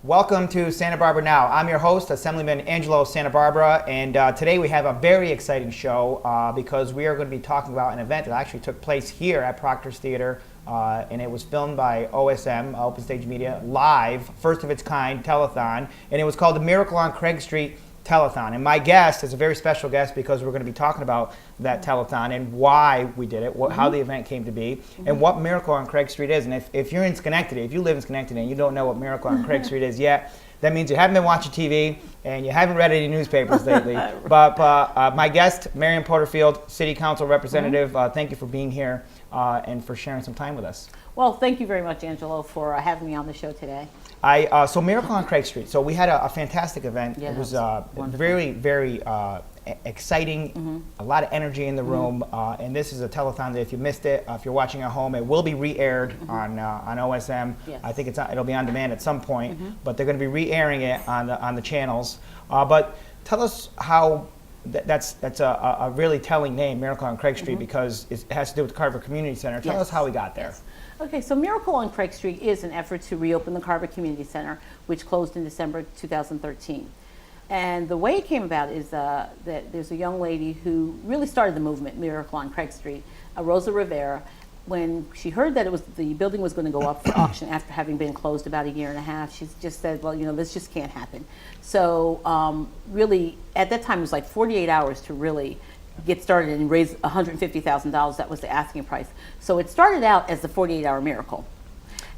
Welcome to Santabarbara Now. I'm your host, Assemblyman Angelo Santabarbara, and today we have a very exciting show because we are going to be talking about an event that actually took place here at Proctor's Theater, and it was filmed by OSM, Open Stage Media, live, first of its kind, telethon, and it was called the Miracle on Craig Street Telethon. And my guest is a very special guest because we're going to be talking about that telethon and why we did it, how the event came to be, and what Miracle on Craig Street is. And if you're in Schenectady, if you live in Schenectady and you don't know what Miracle on Craig Street is yet, that means you haven't been watching TV and you haven't read any newspapers lately. But my guest, Marion Porterfield, City Council Representative, thank you for being here and for sharing some time with us. Well, thank you very much, Angelo, for having me on the show today. So Miracle on Craig Street. So we had a fantastic event. Yeah, it was very, very exciting, a lot of energy in the room. And this is a telethon that if you missed it, if you're watching at home, it will be re-aired on OSM. Yes. I think it'll be on demand at some point, but they're going to be re-airing it on the channels. But tell us how that's a really telling name, Miracle on Craig Street, because it has to do with the Carver Community Center. Tell us how we got there. Yes. Okay, so Miracle on Craig Street is an effort to reopen the Carver Community Center, which closed in December 2013. And the way it came about is that there's a young lady who really started the movement, Miracle on Craig Street, Rosa Rivera. When she heard that the building was going to go up for auction after having been closed about a year and a half, she just said, well, this just can't happen. So really, at that time, it was like 48 hours to really get started and raise $150,000. That was the asking price. So it started out as the 48-hour miracle.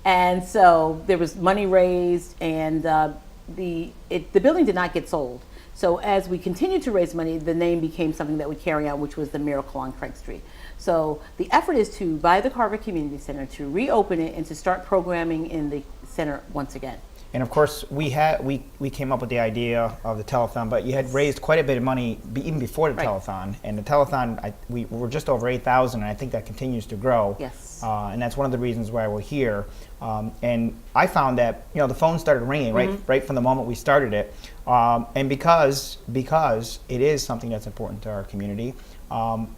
And so there was money raised, and the building did not get sold. So as we continued to raise money, the name became something that would carry on, which was the Miracle on Craig Street. So the effort is to buy the Carver Community Center, to reopen it, and to start programming in the center once again. And of course, we came up with the idea of the telethon, but you had raised quite a bit of money even before the telethon. And the telethon, we were just over 8,000, and I think that continues to grow. Yes. And that's one of the reasons why we're here. And I found that the phone started ringing right from the moment we started it. And because it is something that's important to our community,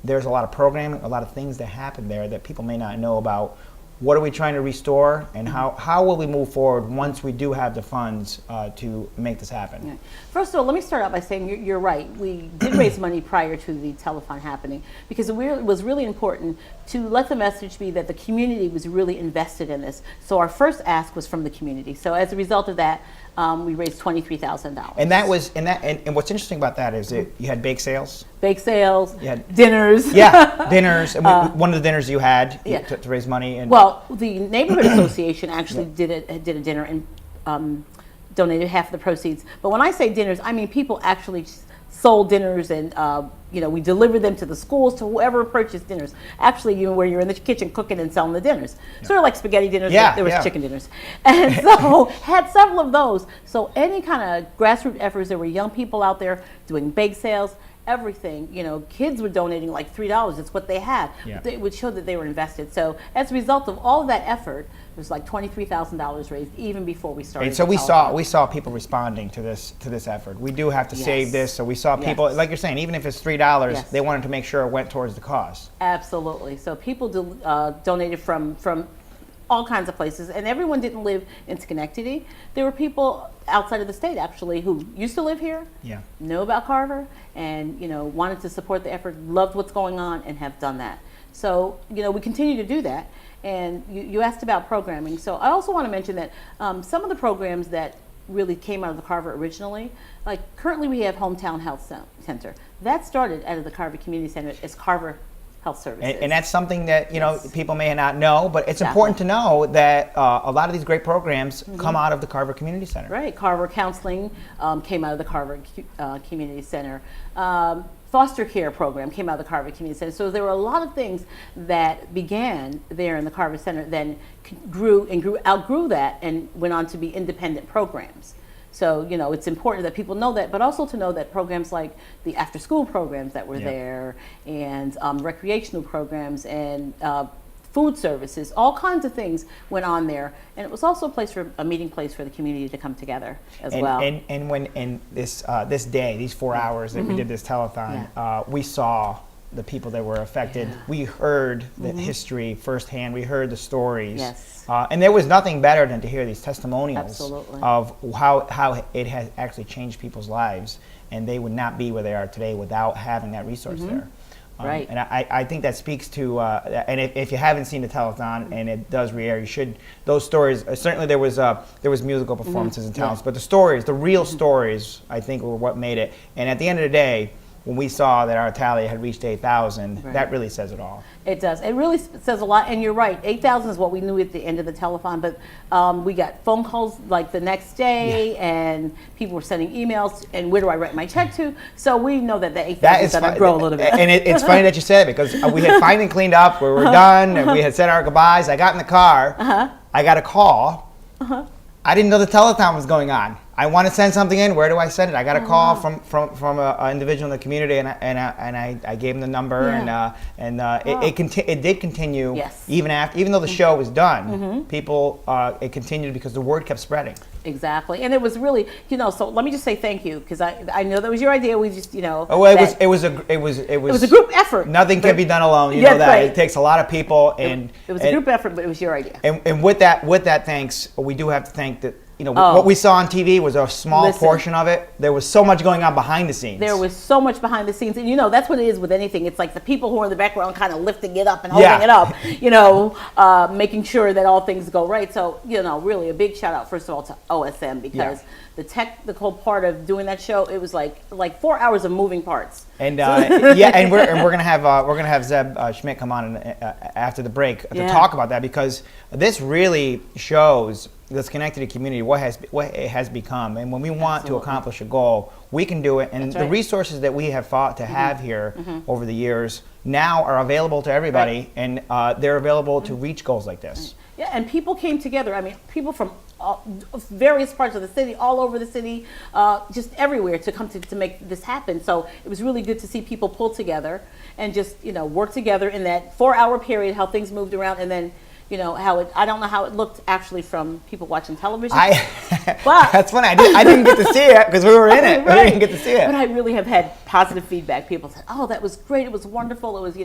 there's a lot of programming, a lot of things that happen there that people may not know about. What are we trying to restore, and how will we move forward once we do have the funds to make this happen? Yeah. First of all, let me start out by saying you're right. We did raise money prior to the telethon happening because it was really important to let the message be that the community was really invested in this. So our first ask was from the community. So as a result of that, we raised $23,000. And that was and what's interesting about that is you had bake sales. Bake sales, dinners. Yeah, dinners. And one of the dinners you had to raise money. And well, the neighborhood association actually did a dinner and donated half of the proceeds. But when I say dinners, I mean people actually sold dinners, and we delivered them to the schools, to whoever purchased dinners. Actually, where you're in the kitchen cooking and selling the dinners, sort of like spaghetti dinners. There was chicken dinners, and so had several of those. So any kind of grassroots efforts, there were young people out there doing bake sales. Everything, kids were donating like $3. It's what they had. Yeah. It would show that they were invested. So as a result of all of that effort, it was like $23,000 raised even before we started. And so we saw people responding to this effort. We do have to save this. So we saw people, like you're saying, even if it's $3, they wanted to make sure it went towards the cause. Absolutely. So people donated from all kinds of places, and everyone didn't live in Schenectady. There were people outside of the state actually who used to live here, know about Carver, and wanted to support the effort, loved what's going on, and have done that. So we continue to do that. And you asked about programming, so I also want to mention that some of the programs that really came out of the Carver originally, like currently we have Hometown Health Center. That started out of the Carver Community Center as Carver Health Services. And that's something that people may not know, but it's important to know that a lot of these great programs come out of the Carver Community Center. Right, Carver Counseling came out of the Carver Community Center. Foster care program came out of the Carver Community Center. So there were a lot of things that began there in the Carver Center, then outgrew that and went on to be independent programs. So, it's important that people know that, but also to know that programs like the after-school programs that were there, and recreational programs, and food services, all kinds of things went on there. And it was also a meeting place for the community to come together as well. And when this day, these 4 hours that we did this telethon, we saw the people that were affected. Yeah. We heard the history firsthand. We heard the stories. Yes. And there was nothing better than to hear these testimonials Absolutely. of how it has actually changed people's lives, and they would not be where they are today without having that resource there. Right. And I think that speaks to, and if you haven't seen the telethon and it does re-air, you should. Those stories, certainly there was musical performances and talents, but the stories, the real stories, I think were what made it. And at the end of the day, when we saw that our tally had reached 8,000, that really says it all. It does. It really says a lot. And you're right, 8,000 is what we knew at the end of the telethon. But we got phone calls like the next day, and people were sending emails, and where do I write my check to? So we know that the 8,000 is going to grow a little bit. And it's funny that you said it, because we had finally cleaned up, we were done, and we had said our goodbyes. I got in the car. I got a call. I didn't know the telethon was going on. I want to send something in. Where do I send it? I got a call from an individual in the community, and I gave him the number, it did continue. Yes. Even though the show was done, people it continued because the word kept spreading. Exactly, and it was really, so let me just say thank you, because I know that was your idea. We just, Oh, well, it was a group effort. Nothing can be done alone. You know that. Right. It takes a lot of people, and it was a group effort, but it was your idea. And with that thanks, we do have to thank that. What we saw on TV was a small portion of it. There was so much going on behind the scenes. There was so much behind the scenes. And that's what it is with anything. It's like the people who are in the background kind of lifting it up and holding it up, making sure that all things go right. So, really a big shout out, first of all, to OSM, because the technical part of doing that show, it was like 4 hours of moving parts. And and we're gonna have Zeb Schmidt come on after the break to talk about that, because this really shows the Schenectady community what it has become. And when we want to accomplish a goal, we can do it. And the resources that we have fought to have here over the years now are available to everybody, and they're available to reach goals like this. Yeah, and people came together. I mean, people from various parts of the city, all over the city, just everywhere to come to make this happen. So it was really good to see people pull together and just, work together in that 4 hour period, how things moved around, and then I don't know how it looked actually from people watching television. But that's funny. I didn't get to see it because we were in it. Right. We didn't get to see it. But I really have had positive feedback. People said, "Oh, that was great. It was wonderful. It was,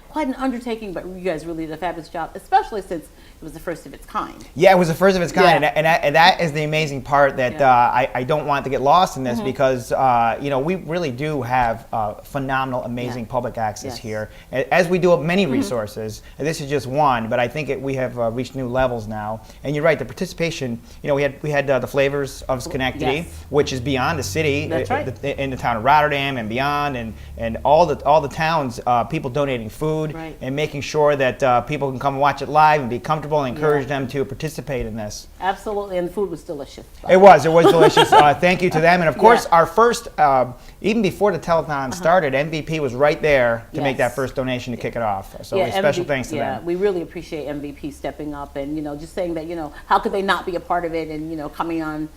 quite an undertaking, but you guys really did a fabulous job, especially since it was the first of its kind." Yeah, it was the first of its kind, and that is the amazing part that I don't want to get lost in this, because we really do have phenomenal, amazing public access here, as we do of many resources. And this is just one, but I think we have reached new levels now. And you're right, the participation. We had the flavors of Schenectady, which is beyond the city. That's right. In the town of Rotterdam and beyond, and all the towns, people donating food and making sure that people can come and watch it live and be comfortable, and encourage them to participate in this. Absolutely, and the food was delicious. It was delicious. Thank you to them, and of course our first, even before the telethon started, MVP was right there to make that first donation to kick it off. So special thanks to them. Yeah, we really appreciate MVP stepping up and just saying that how could they not be a part of it, and coming and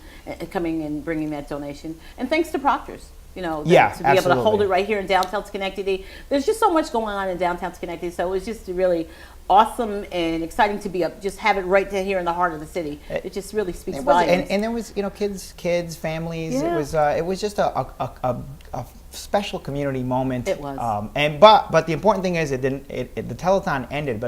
bringing that donation. And thanks to Proctor's. To be able to hold it right here in downtown Schenectady. There's just so much going on in downtown Schenectady, so it was just really awesome and exciting to be just have it right here in the heart of the city. It just really speaks volumes. And there was kids, families. Yeah. It was just a special community moment. It was. But the important thing is the telethon ended,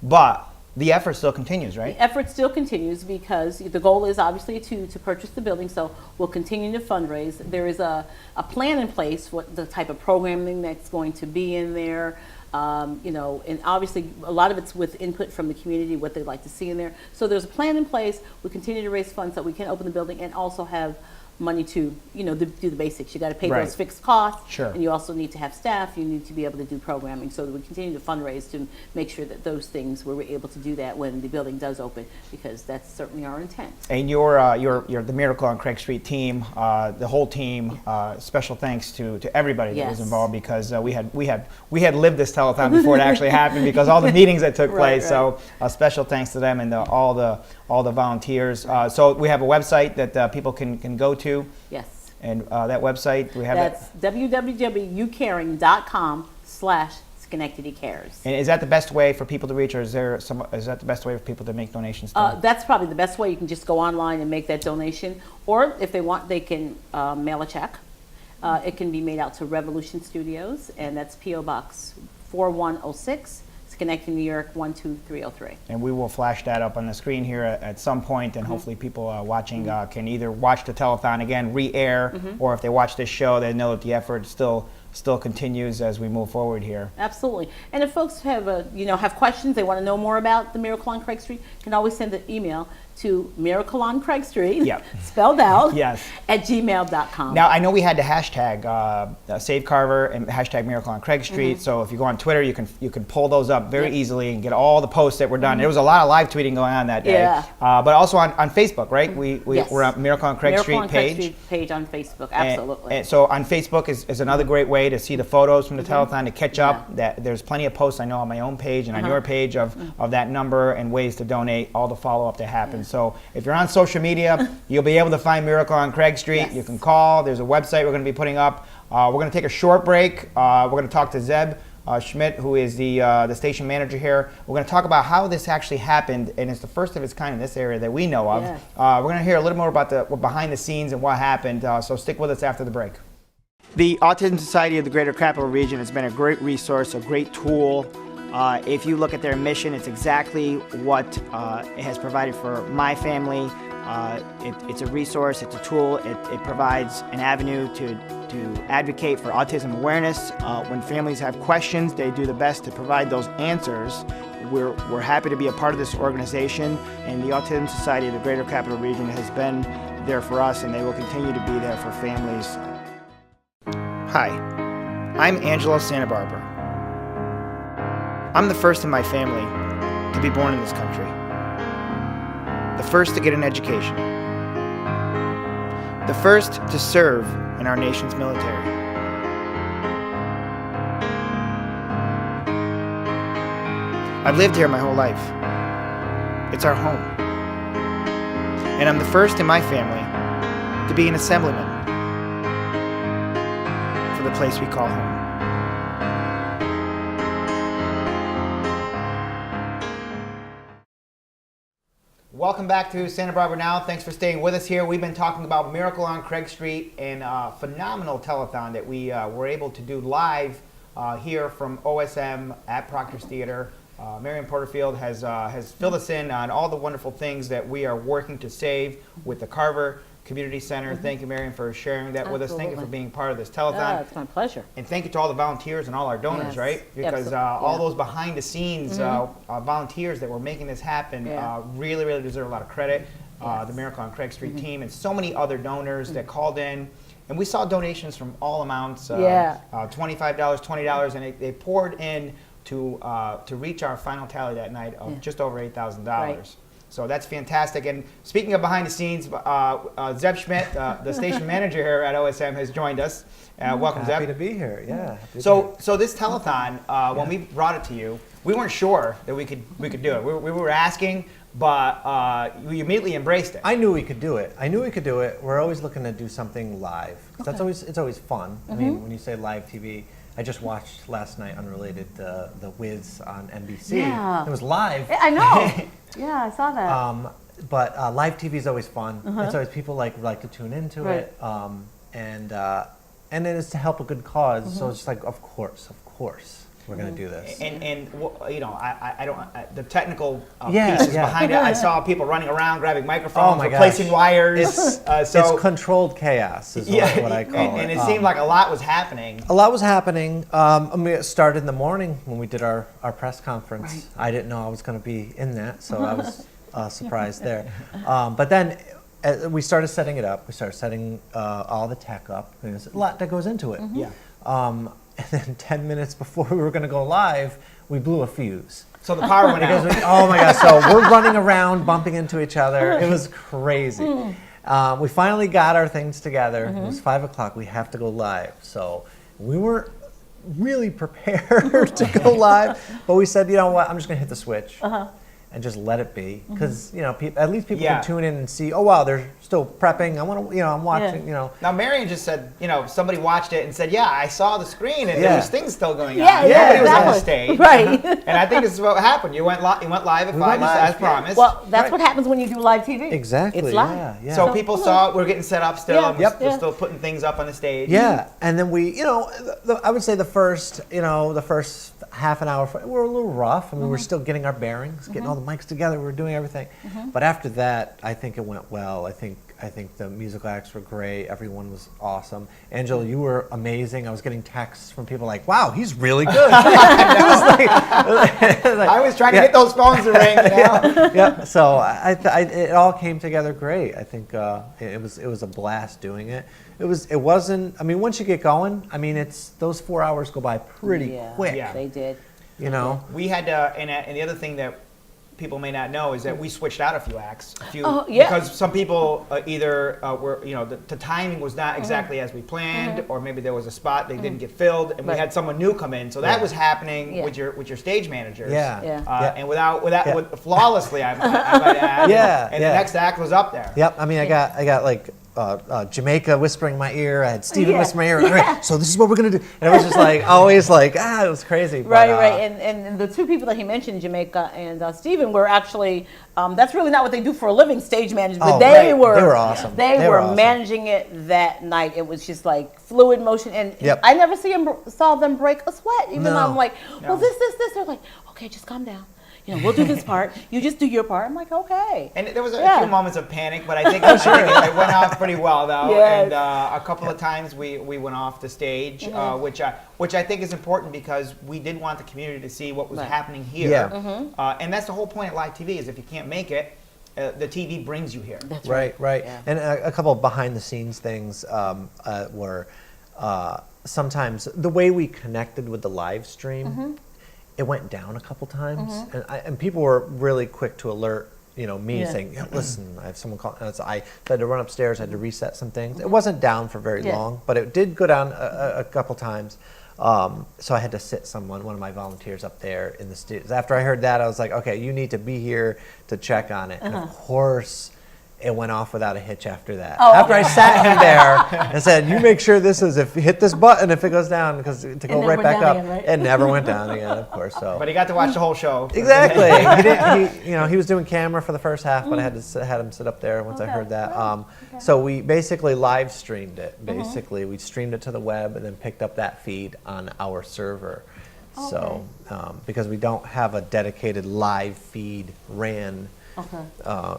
but the effort still continues, right? The effort still continues, because the goal is obviously to purchase the building, so we'll continue to fundraise. There is a plan in place, what the type of programming that's going to be in there, and obviously a lot of it's with input from the community, what they'd like to see in there. So there's a plan in place. We continue to raise funds so we can open the building and also have money to do the basics. You got to pay those fixed costs, and you also need to have staff. You need to be able to do programming, so that we continue to fundraise to make sure that those things we're able to do that when the building does open, because that's certainly our intent. And you're the Miracle on Craig Street team, the whole team. Special thanks to everybody that was involved, because we had lived this telethon before it actually happened, because all the meetings that took place. So special thanks to them and all the volunteers. So we have a website that people can go to. Yes. And that website, we have that's www.youcaring.com/Schenectady. Schenectady Cares. And is that the best way for people to reach, or is that the best way for people to make donations? That's probably the best way. You can just go online and make that donation, or if they want, they can mail a check. It can be made out to Revolution Studios, and that's P.O. Box 4106, Schenectady, New York 12303. And we will flash that up on the screen here at some point, and hopefully people watching can either watch the telethon again, re-air, or if they watch this show, they know that the effort still continues as we move forward here. Absolutely. And if folks have have questions, they want to know more about the Miracle on Craig Street, you can always send an email to Miracle on Craig Street, Yep. spelled out, Yes. at gmail.com. Now, I know we had the hashtag Save Carver and hashtag Miracle on Craig Street, so if you go on Twitter, you can pull those up very easily and get all the posts that were done. There was a lot of live tweeting going on that day. Yeah. But also on Facebook, right? Yes. We're on Miracle on Craig Miracle Street on Craig page. Street page on Facebook, absolutely. And so on Facebook is another great way to see the photos from the telethon, to catch up. That there's plenty of posts I know on my own page and on your page of that number and ways to donate, all the follow-up that happens. So if you're on social media, you'll be able to find Miracle on Craig Street. Yes. You can call. There's a website we're going to be putting up. We're going to take a short break. We're going to talk to Zeb Schmidt, who is the station manager here. We're going to talk about how this actually happened, and it's the first of its kind in this area that we know of. Yes. We're going to hear a little more about the behind the scenes and what happened. So stick with us after the break. The Autism Society of the Greater Capital Region has been a great resource, a great tool. If you look at their mission, it's exactly what it has provided for my family. It's a resource, it's a tool, it provides an avenue to advocate for autism awareness. When families have questions, they do the best to provide those answers. We're happy to be a part of this organization, and the Autism Society of the Greater Capital Region has been there for us, and they will continue to be there for families. Hi, I'm Angelo Santabarbara. I'm the first in my family to be born in this country. The first to get an education. The first to serve in our nation's military. I've lived here my whole life. It's our home. And I'm the first in my family to be an assemblyman for the place we call home. Welcome back to Santabarbara Now. Thanks for staying with us here. We've been talking about Miracle on Craig Street and a phenomenal telethon that we were able to do live here from OSM at Proctor's Theater. Marion Porterfield has filled us in on all the wonderful things that we are working to save with the Carver Community Center. Thank you, Marion, for sharing that with us. Thank you for being part of this telethon. It's my pleasure. And thank you to all the volunteers and all our donors, Yes, right? Because all those behind the scenes volunteers that were making this happen really, really deserve a lot of credit. The Miracle on Craig Street team and so many other donors that called in. And we saw donations from all amounts, $25, $20, and they poured in to reach our final tally that night of just over $8,000. Right. So that's fantastic. And speaking of behind the scenes, Zeb Schmidt, the station manager here at OSM, has joined us. Welcome, Zeb. Happy to be here. Yeah. So this telethon, when we brought it to you, we weren't sure that we could do it. We were asking, but we immediately embraced it. I knew we could do it. We're always looking to do something live. It's always fun. I mean, when you say live TV, I just watched last night, unrelated, the Wiz on NBC. Yeah. It was live. I know. Yeah, I saw that. But live TV is always fun. It's always people like to tune into it, and then it's to help a good cause. So it's like, of course, we're going to do this. And you know, I don't the technical pieces behind it. I saw people running around, grabbing microphones, replacing wires. It's controlled chaos, is what I call it. And it seemed like a lot was happening. A lot was happening. It started in the morning when we did our press conference. Right. I didn't know I was going to be in that, so I was surprised there. But then we started setting it up. We started setting all the tech up. There's a lot that goes into it. And then 10 minutes before we were going to go live, we blew a fuse. So the power went out. Oh my gosh, so we're running around, bumping into each other. It was crazy. We finally got our things together. It was 5 o'clock. We have to go live. So we weren't really prepared to go live, but we said, you know what, I'm just going to hit the switch. and just let it be, because you know, at least people Yeah. can tune in and see. Oh wow, they're still prepping. I want to, you know, I'm watching. Yeah. You know, Now, Marion just said, you know, somebody watched it and said, yeah, I saw the screen and Yeah. there was things still going Yeah, on. yeah, Nobody was on the exactly. stage. Right. And I think this is what happened. You went live at 5 went live, as yeah. promised. Well, that's Right. what happens when you do live TV. exactly. It's live. Yeah, yeah. so people saw it. We're getting set up still. Yeah. And Yep. we're still putting things up on the stage. Yeah, and then we, you know, I would say the first half an hour, we're a little rough. I mean, we're still getting our bearings, getting all the mics together. We're doing everything, but after that, I think it went well. I think the musical acts were great. Everyone was awesome. Angela, you were amazing. I was getting texts from people like, "Wow, he's really good." I was trying to get those phones to ring. You know? Yeah. So it all came together great. I think it was a blast doing it. It wasn't. I mean, once you get going, I mean, it's those 4 hours go by pretty Yeah, quick. Yeah. They did. You know. We had, and the other thing that people may not know is that we switched out a few acts. Oh, yeah. Because some people either were, you know, the timing was not exactly as we planned, or maybe there was a spot they didn't get filled, and we Right. had someone new come in. So that Yeah. was happening Yeah. with your stage managers. Yeah. Yeah. Yeah. And without Yeah. flawlessly, I might add. Yeah, And yeah. the next act was up there. Yep. I mean, I got like Jamaica whispering in my ear. I had Steven Yeah. whispering in my ear. Right, so this is what we're gonna do. And it was just like always like it was crazy. But, Right, right. And the two people that he mentioned, Jamaica and Stephen, were actually, that's really not what they do for a living, stage management. Oh, they right. were They were awesome. They They were were awesome. managing it that night. It was just like fluid motion. And Yep. I never saw them break a sweat, even though No. I'm like, well, No. this. They're like, okay, just calm down. You know, we'll do this part. You just do your part. I'm like, okay. And there was a Yeah. few moments of panic, but I think it went off pretty well, though. Yes. And a couple of times we went off the stage, which I think is important because we did want the community to see what was Right. happening here. Yeah. And that's the whole point of live TV is if you can't make it, the TV brings you here. That's Right, right. Yeah. And a couple of behind the scenes things were sometimes the way we connected with the live stream, it went down a couple times, and people were really quick to alert. You know, me Yeah. saying, listen, I have someone calling. So I had to run upstairs, I had to reset some things. It wasn't down for very Yeah. long, but it did go down a couple times. So I had to sit one of my volunteers up there in the studio. After I heard that, I was like, okay, you need to be here to check on it. And of course, it went off without a hitch after that. Oh. After I sat him there and said, you make sure this is, if you hit this button, if it goes down, because to go never right went back down up, again, right? it never went down again, of course. So. But he got to watch the whole show. Exactly. He was doing camera for the first half, but I had him sit up there once I Okay. heard that. So we basically live streamed it. Basically, we streamed it to the web and then picked up that feed on our server. So because we don't have a dedicated live feed ran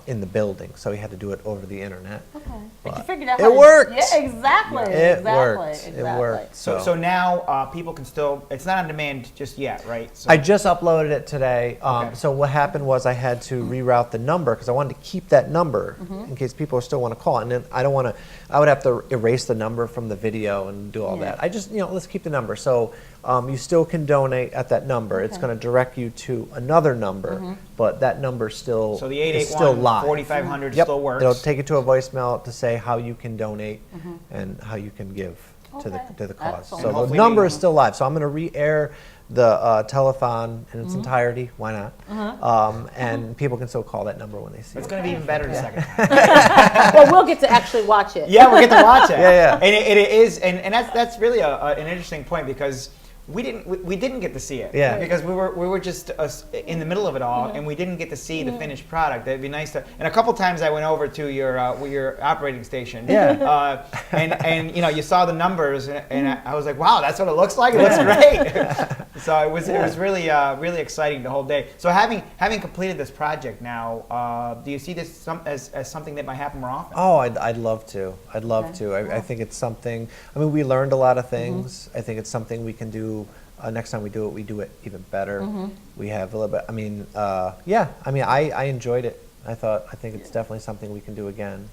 in the building, so we had to do it over the internet. Okay. But But you figured out it how to- worked. Yeah, exactly. It exactly. worked. Exactly. It worked. So now people can still. It's not on demand just yet, right? So, I just uploaded it today. Okay. So what happened was I had to reroute the number because I wanted to keep that number in case people still want to call. And then I don't want to. I would have to erase the number from the video and do all Yeah. that. I just let's keep the number. So you still can donate at that number. It's Okay. going to direct you to another number, but that number still so the is still 881 live. 4500 Yep. still works. It'll take you to a voicemail to say how you can donate and how you can give to Okay. the cause. Excellent. So And the hopefully number we- is still live. So I'm going to re-air the telethon in its entirety. Why not? And people can still call that number when they see It's it. going to be even better the second time. Well, we'll get to actually watch it. Yeah, we get to watch it. Yeah. And it is, and that's really an interesting point because we didn't get to see it. Yeah. Because we were just in the middle of it all, and we didn't get to see the finished product. It'd be nice to. And a couple times I went over to your operating station. Yeah. And you saw the numbers, and I was like, wow, that's what it looks like. It looks great. So it was really really exciting the whole day. So having completed this project now, do you see this as something that might happen more often? Oh, I'd love to. I'd love to. I think it's something. I mean, we learned a lot of things. I think it's something we can do. Next time we do it even better. We have a little bit. I mean, I enjoyed it. I think it's definitely something we can do again.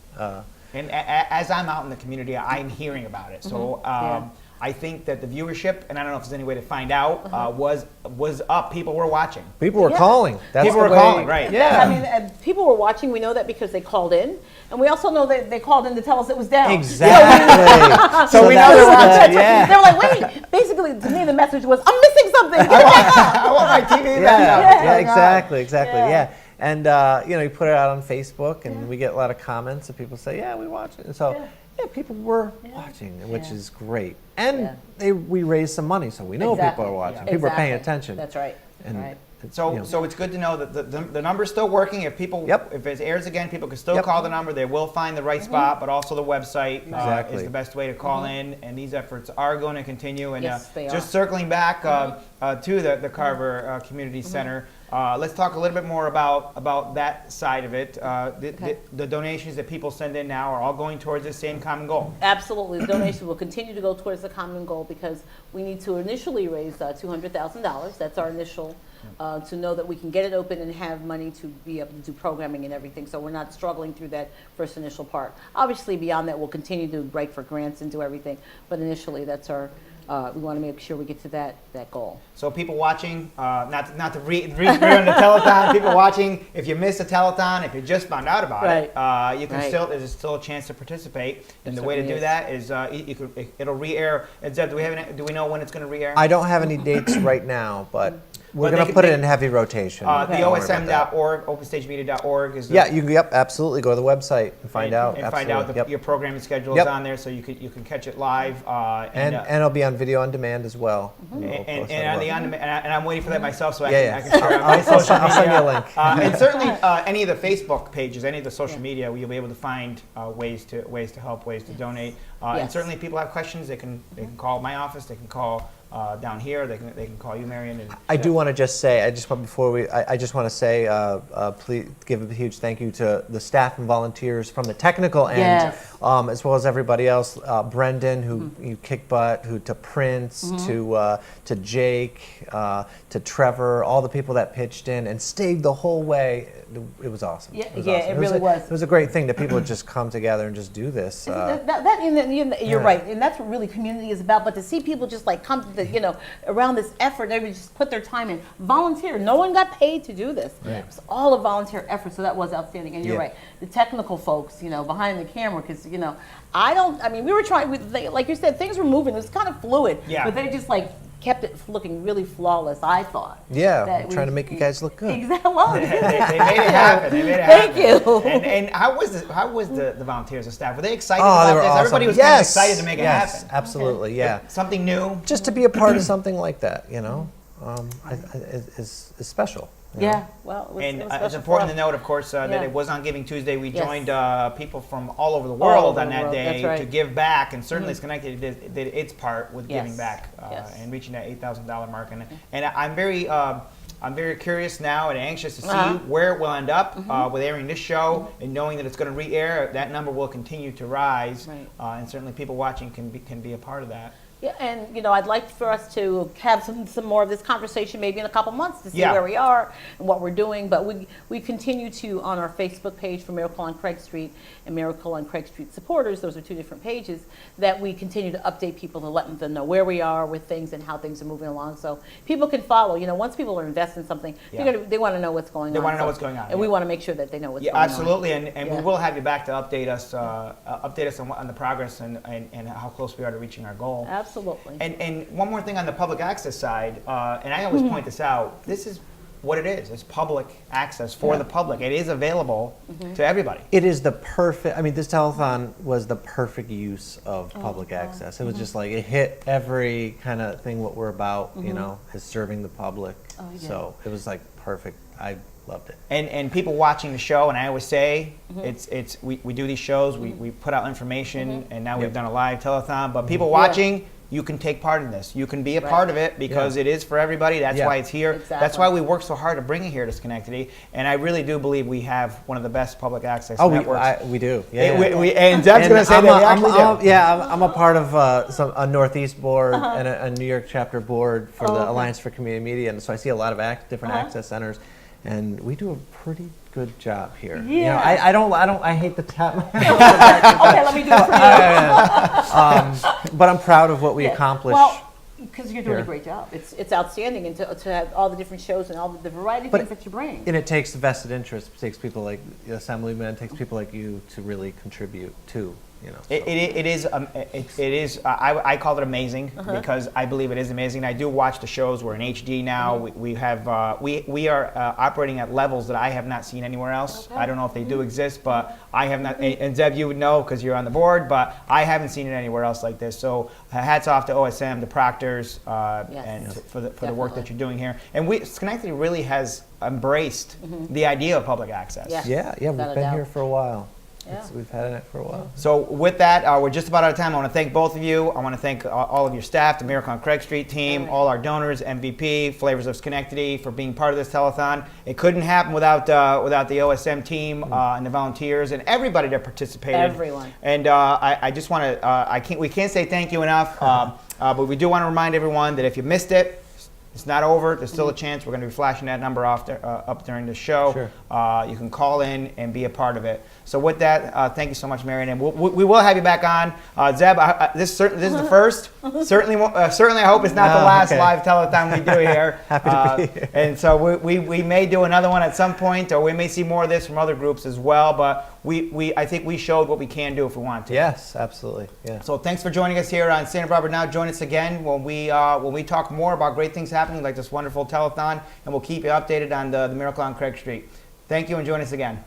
And as I'm out in the community, I'm hearing about it. So I think that the viewership, and I don't know if there's any way to find out, was up. People were watching. People were Yeah. calling. That's People the were way- calling, right? Yeah. I mean, people were watching. We know that because they called in, and we also know that they called in to tell us it was down. Exactly. So we know they're watching. Yeah. They were like, "Wait!" Basically, to me, the message was, "I'm missing something." Get it back up. I want my TV back Yeah, up. yeah, exactly. Yeah. And you put it out on Facebook, and we get a lot of comments, and people say, "Yeah, we watch it." And so, people were watching, which is great. And we raised some money, so we know people are watching. People are paying attention. That's right. And So it's good to know that the number's still working. If people, if it airs again, people can still call the number. They will find the right spot, but also the website is the best way to call in. And these efforts are going to continue. And just circling back to the Carver Community Center, let's talk a little bit more about that side of it. The donations that people send in now are all going towards the same common goal. Absolutely. The donations will continue to go towards the common goal because we need to initially raise $200,000. That's our initial to know that we can get it open and have money to be able to do programming and everything. So we're not struggling through that first initial part. Obviously, beyond that, we'll continue to break for grants and do everything. But initially, that's our we want to make sure we get to that goal. So people watching, not to rerun the telethon. People watching, if you missed a telethon, if you just found out about it, you can there's still a chance to participate. And the way to do that is it'll re-air. Zeb, do we know when it's going to re-air? I don't have any dates right now, but we're going to put it in heavy rotation. The OSM.org, openstagemedia.org is you can absolutely go to the website and find out. And find out your programming schedule is on there, so you can catch it live. And it'll be on video on demand as well. And I'm waiting for that myself, so I can share it on my my social media. I'll send you a link. And certainly any of the Facebook pages, any of the social media, you'll be able to find ways to help, ways to donate. And certainly, if people have questions, they can call my office. They can call down here. They can call you, Marion. And, I do want to just say, I just want to say, please give a huge thank you to the staff and volunteers from the technical end, as well as everybody else. Brendan, who you kick butt, to Prince, to Jake, to Trevor, all the people that pitched in and stayed the whole way. It was awesome. It really was. It was a great thing that people would just come together and just do this. You're right, and that's what really community is about. But to see people just like come to around this effort, everybody just put their time in, volunteer. No one got paid to do this. It was all a volunteer effort, so that was outstanding. And you're right, the technical folks, behind the camera, because we were trying. Like you said, things were moving. It was kind of fluid, but they just kept it looking really flawless, I thought. Yeah, trying to make you guys look good. Exactly. Well, they made it happen. Thank you. And how was the volunteers, the staff? Were they excited they about were this? awesome. Everybody was kind of excited to make it happen. Absolutely, Something new. Just to be a part of something like that, is special. Well, it's important to note, of course, that it was on Giving Tuesday. We joined people from all over the world on that day to give back, and certainly Schenectady did its part with giving back and reaching that $8,000 mark. And I'm very curious now and anxious to see where it will end up with airing this show, and knowing that it's going to re-air. That number will continue to rise, and certainly people watching can be a part of that. Yeah, and I'd like for us to have some more of this conversation maybe in a couple months to see where we are and what we're doing. But we continue to, on our Facebook page for Miracle on Craig Street and Miracle on Craig Street supporters, those are two different pages, that we continue to update people to let them know where we are with things and how things are moving along, so people can follow. Once people are invested in something, they want to know what's going on. They want to know what's going on, and we want to make sure that they know what's going on. Absolutely, and we will have you back to update us on the progress and how close we are to reaching our goal. Absolutely. And one more thing on the public access side, and I always point this out, this is what it is. It's public access for the public. It is available to everybody. It is the perfect, this telethon was the perfect use of public access. It was just it hit every kind of thing what we're about, is serving the public. So it was perfect. I loved it. And people watching the show, and I always say, we do these shows, we put out information, and now we've done a live telethon, but people watching, you can take part in this. You can be a part of it because it is for everybody. That's why it's here. Exactly. That's why we work so hard to bring it here to Schenectady. And I really do believe we have one of the best public access networks. We do. And Zeb's going to say that we actually do. I'm a part of a Northeast board and a New York chapter board for the Alliance for Community Media. And so I see a lot of different access centers. And we do a pretty good job here. Yeah. I hate the tap. Okay, let me do it for you. But I'm proud of what we accomplished. Well, because you're doing a great job. It's outstanding, and to have all the different shows and all the variety of things that you bring. And it takes vested interest. It takes people like the Assemblyman, it takes people like you to really contribute too. you know. It is. I call it amazing because I believe it is amazing. I do watch the shows. We're in HD now. We have we are operating at levels that I have not seen anywhere else. Okay. I don't know if they do exist, but I have not. And Zeb, you would know because you're on the board, but I haven't seen it anywhere else like this. So hats off to OSM, the proctors, and for the work that you're doing here. And Schenectady really has embraced the idea of public access. Yeah, we've been here for a while. Yeah. We've had it for a while. So with that, we're just about out of time. I want to thank both of you. I want to thank all of your staff, the Miracle on Craig Street team, all our donors, MVP, Flavors of Schenectady, for being part of this telethon. It couldn't happen without the OSM team and the volunteers and everybody that participated. Everyone. And I just want to, we can't say thank you enough, but we do want to remind everyone that if you missed it, it's not over. There's still a chance. We're going to be flashing that number up during the show. Sure. You can call in and be a part of it. So with that, thank you so much, Marion. And we will have you back on. Zeb, this is the first. Certainly, I hope it's not the last live telethon we do here. Happy to be here. And so we may do another one at some point, or we may see more of this from other groups as well. But I think we showed what we can do if we want to. Yes, absolutely. Yeah. So thanks for joining us here on Santa Barbara Now. Join us again when we talk more about great things happening like this wonderful telethon, and we'll keep you updated on the Miracle on Craig Street. Thank you, and join us again.